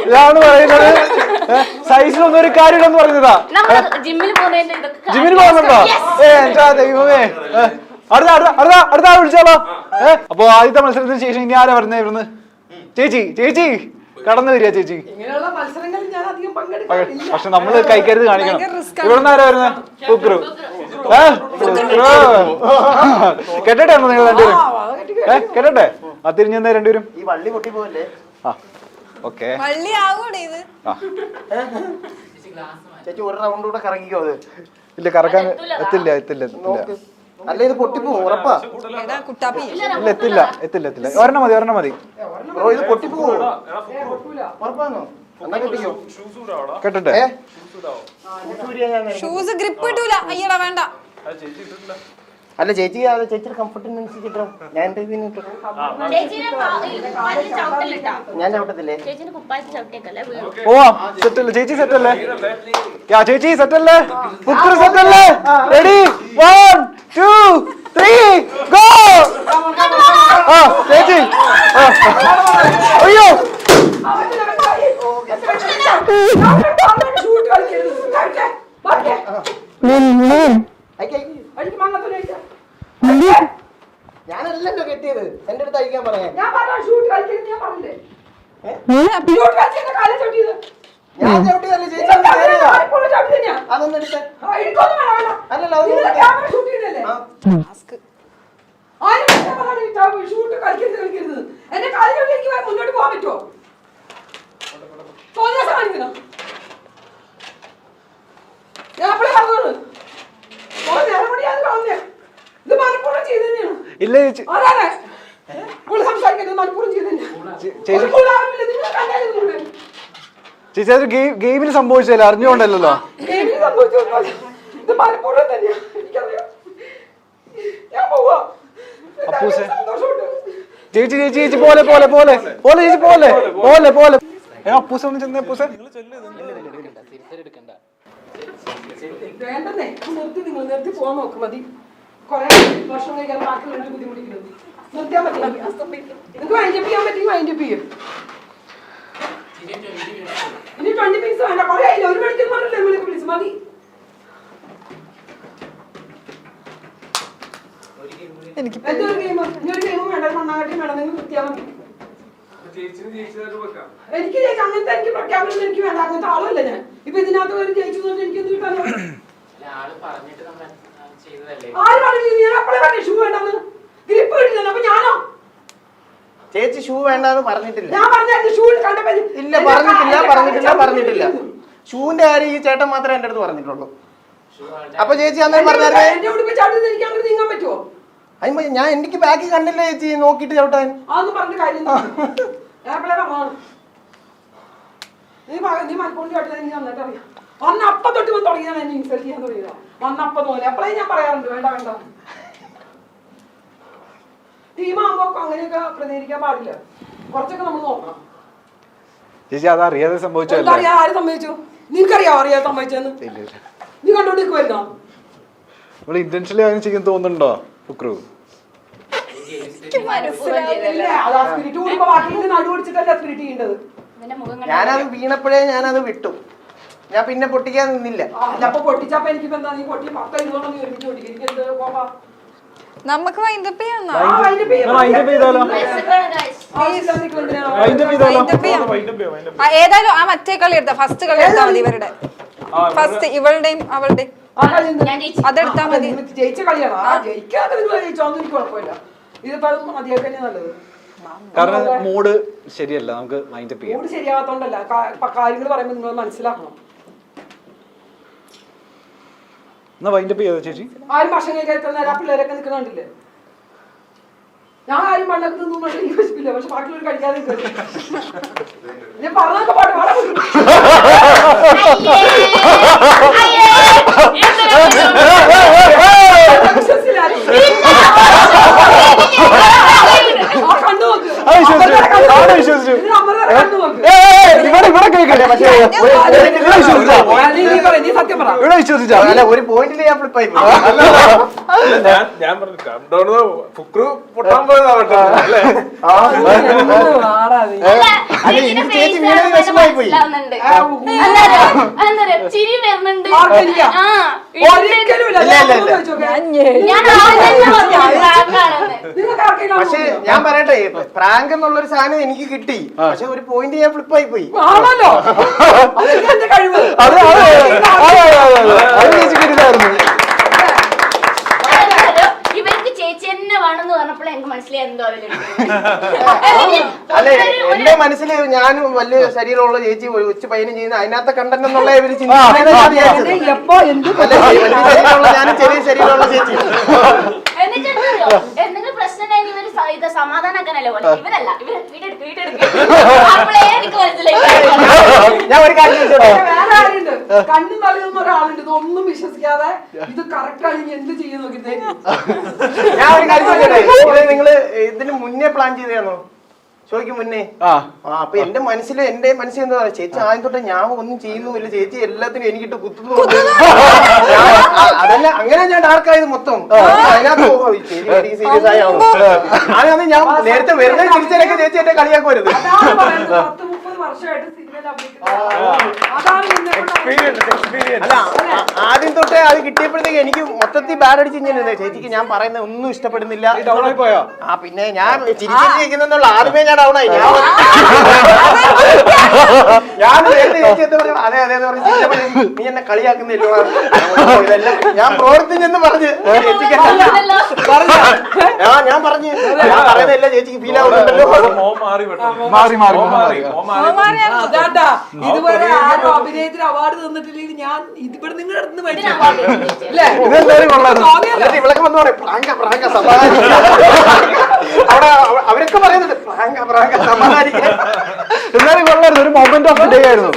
ഇതാണ് പറയുന്നത്. സൈസിലൊന്നും ഒരു കാര്യമില്ലെന്ന് പറഞ്ഞതാ. ജിമ്മിന് പോകുന്നുണ്ടോ? എന്താ ദൈവമേ. അടുത്ത ആൾ വിളിച്ചാലോ. അപ്പൊ ആദ്യത്തെ മത്സരത്തിന് ശേഷം ഇനി ആരാ വരുന്നേ ഇവിടുന്ന്? ചേച്ചി കടന്നു വരിക ചേച്ചി. പക്ഷെ നമ്മള് കൈക്കരുത് കാണിക്കണം. ഇവിടുന്ന് ആരാ വരുന്നത്? ഫുക്രു. കെട്ടട്ടെ നിങ്ങൾ രണ്ടുപേരും? കെട്ടട്ടെ? ആ തിരിഞ്ഞെന്നാ രണ്ടുപേരും. ഈ വള്ളി പൊട്ടി പോവല്ലേ? ആ ഓക്കെ. ചേച്ചി ഒരു റൗണ്ട് കൂടെ കറങ്ങിക്കോ. അത് ഇല്ല, കറക്കാൻ എത്തില്ല. അല്ല ഇത് പൊട്ടിപ്പോവും ഉറപ്പാ. ഇല്ല എത്തില്ല. ഒരെണ്ണം മതി. ബ്രോ ഇത് പൊട്ടിപ്പോവും ഉറപ്പാണോ? എന്നാ കെട്ടിക്കോ. കെട്ടട്ടെ? ഷൂസ് ഗ്രിപ്പ് കിട്ടൂല. അയ്യടാ വേണ്ട. അല്ല ചേച്ചി ചേച്ചിയുടെ കംഫർട്ടിനനുസരിച്ചിട്ടോ. ഞാൻ ഞാൻ ചവിട്ടത്തില്ലേ? പോവാം. സെറ്റല്ലേ ചേച്ചി? സെറ്റല്ലേ ചേച്ചി? സെറ്റല്ലേ? ഫുക്രു സെറ്റല്ലേ? Ready 1 2 3 go. ആ ചേച്ചി. അയ്യോ ഞാനല്ലല്ലോ കെട്ടിയത്. എന്റെ അടുത്ത് അയക്കാൻ പറയാൻ. ഞാൻ ചവിട്ടിയതല്ലേ ചേച്ചി. അതൊന്നും എടുത്ത് അല്ലല്ലോ മുന്നോട്ട് പോകാൻ പറ്റുമോ? കാണിക്കണം. ഞാൻ അപ്പളേ പറഞ്ഞത് ഇത് മനപ്പൂർവ്വം ചെയ്ത് തന്നെയാണ്. ഇല്ല ചേച്ചി. സംസാരിക്കുന്നത് മനപ്പൂർവ്വം ചെയ്ത് തന്നെയാണ്. ചേച്ചി അത് ഗെയിമിൽ സംഭവിച്ചല്ലേ, അറിഞ്ഞുകൊണ്ടല്ലോ. ഗെയിമിൽ സംഭവിച്ചൊന്നുമല്ല, ഇത് മനപ്പൂർവ്വം തന്നെയാണ്. എനിക്കറിയാം. ഞാൻ പോവാ. ചേച്ചി പോലെ അപ്പൂസ ഒന്ന് ചെന്നേ. അപ്പൂസ വേണ്ടെന്നേ, നിർത്തി പോവാൻ നോക്ക്. മതി. കുറെ വർഷം കഴിക്കാൻ ബാക്കിയുള്ളവർക്ക് ബുദ്ധിമുട്ടിക്കുന്നത് നിർത്തിയാൽ മതി. നിങ്ങൾക്ക് വൈൻഡപ്പ് ചെയ്യാൻ പറ്റുമെങ്കിൽ വൈൻഡപ്പ് ചെയ്യും. ഇനി 20 പീസ് വേണ്ട. കുറെ ആയില്ല, 1 മണിക്കൂർ പറഞ്ഞില്ലേ പ്ലീസ്. മതി. എന്തൊരു ഗെയിം? ഇനിയൊരു ഗെയിമും വേണ്ട. മണ്ണാകട്ടിയും വേണം. നിങ്ങൾ നിർത്തിയാൽ മതി. എനിക്ക് അങ്ങനത്തെ എനിക്ക് പ്രഖ്യാപനം എനിക്ക് വേണ്ട. അങ്ങനത്തെ ആളല്ല ഞാൻ. ഇപ്പൊ ഇതിനകത്ത് വരെ ജയിച്ചു എനിക്ക് എന്ത് കിട്ടാനോ? ആര് പറഞ്ഞു? ഞാൻ അപ്പളേ പറഞ്ഞു ഷൂ വേണ്ടെന്ന്. ഗ്രിപ്പ് കിട്ടില്ല. അപ്പൊ ഞാനോ? ചേച്ചി ഷൂ വേണ്ടെന്ന് പറഞ്ഞിട്ടില്ല. ഞാൻ പറഞ്ഞു ഷൂ കണ്ടപ്പോ ഇല്ല, പറഞ്ഞിട്ടില്ല. ഷൂവിന്റെ കാര്യം ഈ ചേട്ടൻ മാത്രമേ എന്റെ അടുത്ത് പറഞ്ഞിട്ടുള്ളൂ. അപ്പൊ ചേച്ചി അന്നേരം പറഞ്ഞാൽ എന്റെ ഉടുപ്പ് ചവിട്ടി എനിക്ക് അങ്ങനെ നീങ്ങാൻ പറ്റുമോ? അയ്യോ ഞാൻ എനിക്ക് ബാക്കി കണ്ടില്ല ചേച്ചി, നോക്കിട്ട് ചവിട്ടാൻ. അതൊന്നും പറഞ്ഞ കാര്യം നീ മലപ്പുറം ചവിട്ടാൻ എനിക്ക് നന്നായിട്ട് അറിയാം. അന്ന് അപ്പം തൊട്ട് തുടങ്ങിയാണ് എന്നെ ഇൻസൾട്ട് ചെയ്യാൻ തുടങ്ങിയത്. അന്നപ്പം തോന്നി. അപ്പളേ ഞാൻ പറയാറുണ്ട് വേണ്ട. ടീമാകുമ്പോ അങ്ങനെയൊക്കെ പ്രതികരിക്കാൻ പാടില്ല. കുറച്ചൊക്കെ നമ്മൾ നോക്കണം. ചേച്ചി അത് അറിയാതെ സംഭവിച്ചല്ലോ. ആര് സംഭവിച്ചു? നിനക്കറിയാവോ അറിയാതെ സംഭവിച്ചെന്ന്? നീ കണ്ടോണ്ടിരിക്കുവായിരുന്നോ? ഇന്റൻഷനലി അങ്ങനെ ചെയ്യാൻ തോന്നുന്നുണ്ടോ ഫുക്രു? ഞാനത് വീണപ്പോഴേ ഞാനത് വിട്ടു. ഞാൻ പിന്നെ പൊട്ടിക്കാൻ നിന്നില്ല. നമുക്ക് വൈൻഡപ്പ് ചെയ്യാം. ഏതായാലും ആ മറ്റേ കളി എടുത്താ, ഫസ്റ്റ് കളി എടുത്താൽ മതി. ഇവരുടെ ഫസ്റ്റ് ഇവളുടെയും അവളുടെയും അതെടുത്താ മതി. ജയിച്ച കളിയാണ്. ജയിക്കാതെ ജയിച്ചോന്നും എനിക്ക് കുഴപ്പമില്ല. ഇതിപ്പോ മതിയാക്കാൻ നല്ലത്. കാരണം മൂഡ് ശരിയല്ല. നമുക്ക് മൈൻഡ് അപ്പ് ചെയ്യാം. മൂഡ് ശരിയാവാത്തോണ്ടല്ല, കാര്യങ്ങൾ പറയുമ്പോൾ നിങ്ങൾ മനസ്സിലാക്കണം. എന്നാ വൈൻഡ് അപ്പ് ചെയ്തോ ചേച്ചി? ആരും ഭക്ഷണം കഴിക്കാൻ നേരം ആ പിള്ളേരൊക്കെ നിൽക്കുന്നുണ്ടല്ലേ? ഞാൻ ആരും മണ്ണൊക്കെ നിന്നും എനിക്ക് വിശപ്പില്ല. പക്ഷെ ബാക്കിയുള്ളവർ കഴിക്കാതെ ഞാൻ പറഞ്ഞൊക്കെ പാട്ട് പാടാൻ ഒരു പോയിന്റിൽ ഞാൻ ഫ്ലിപ്പായി. ഞാൻ പറഞ്ഞു കണ്ടോന്ന് ഫുക്രു പൊട്ടാൻ പോയതാവട്ടെ അല്ലേ? അല്ല എനിക്ക് ചേച്ചി വീണത് വിഷമായി പോയി. ചിരി വരുന്നുണ്ട്. പക്ഷെ ഞാൻ പറയട്ടെ, പ്രാങ്ക് എന്നുള്ളൊരു സാധനം എനിക്ക് കിട്ടി. പക്ഷെ ഒരു പോയിന്റ് ഞാൻ ഫ്ലിപ്പായി പോയി. ആണല്ലോ അതൊക്കെ എന്റെ കഴിവ്. ഇവർക്ക് ചേച്ചി തന്നെ വേണമെന്ന് പറഞ്ഞപ്പോൾ എനിക്ക് മനസ്സിലായി എന്തോ അല്ലെ എന്റെ മനസ്സിൽ ഞാൻ വലിയ ശരീരമുള്ള ചേച്ചി ഉച്ച പയ്യനും ചെയ്യുന്ന അതിനകത്തെ കണ്ടന്റ് എന്നുള്ള ഇവര് ഞാനും ചെറിയ ശരീരമുള്ള ചേച്ചി. എന്തെങ്കിലും പ്രശ്നം ഇവര് സമാധാനാക്കാനല്ലേ പോലെ ഇവരല്ല ഇവര് എനിക്ക് മനസ്സിലായി. ഞാൻ ഒരു കാര്യം വേറെ ആരുണ്ട് കണ്ണും തലയൊന്നും ഒരാളുണ്ട് ഇതൊന്നും വിശ്വസിക്കാതെ ഇത് കറക്റ്റ് ആയി എന്ത് ചെയ്യും നോക്കി. ഞാൻ ഒരു കാര്യം ചോദിച്ചോട്ടെ, നിങ്ങള് ഇതിന് മുന്നേ പ്ലാൻ ചെയ്തതാണോ? ചോദിക്കും മുന്നേ. അപ്പൊ എന്റെ മനസ്സിൽ എന്താ പറയാ, ചേച്ചി ആദ്യം തൊട്ട് ഞാൻ ഒന്നും ചെയ്യുന്നില്ല, ചേച്ചി എല്ലാത്തിനും എനിക്കിട്ട് കുത്തുന്നു. അതല്ല അങ്ങനെ ഞാൻ ഡാർക്കായത് മൊത്തം അതിനകത്ത് സീരിയസ് ആയോ? അത് ഞാൻ നേരത്തെ വെറുതെ തിരിച്ചൊക്കെ ചേച്ചി എന്നെ കളിയാക്കുവരുത്. 30 വർഷമായിട്ട് സിനിമയിൽ അല്ല ആദ്യം തൊട്ടേ അത് കിട്ടിയപ്പോഴത്തേക്ക് എനിക്ക് മൊത്തത്തിൽ ബാഡ് അടിച്ച് കഴിഞ്ഞാൽ ചേച്ചിക്ക് ഞാൻ പറയുന്നത് ഒന്നും ഇഷ്ടപ്പെടുന്നില്ല. പോയോ? പിന്നെ ഞാൻ ചിരിച്ചിരിക്കുന്നുള്ള ആദ്യമേ ഞാൻ ഡൗൺ ആയി. ഞാൻ നേരത്തെ ചേച്ചി എന്താ പറയാ, അതെ അതെ പറഞ്ഞു നീ എന്നെ കളിയാക്കുന്നില്ലോ, ഇതെല്ലാം ഞാൻ പ്രവർത്തിച്ചെന്ന് പറഞ്ഞ് ചേച്ചിക്ക് ഞാൻ പറഞ്ഞു ഞാൻ പറയുന്നതല്ല ചേച്ചിക്ക് ഫീൽ ആവുന്നുണ്ടല്ലോ. ഇതുവരെ ആരും അഭിനയത്തിന് അവാർഡ് തന്നിട്ടില്ലെങ്കിൽ ഞാൻ ഇതിവിടെ നിങ്ങളുടെ അടുത്ത് മേടിച്ചു. ഇവളൊക്കെ വന്നു പറയാം പ്രാങ്ക പ്രാങ്ക സമാധാനിക്കാൻ. അവിടെ അവരൊക്കെ പറയുന്നുണ്ട് പ്രാങ്ക പ്രാങ്ക സമാധാനിക്കാൻ. എന്നാലും കൊള്ളായിരുന്നു, ഒരു മൊമെന്റ് ഓഫ് ഡേ ആയിരുന്നു.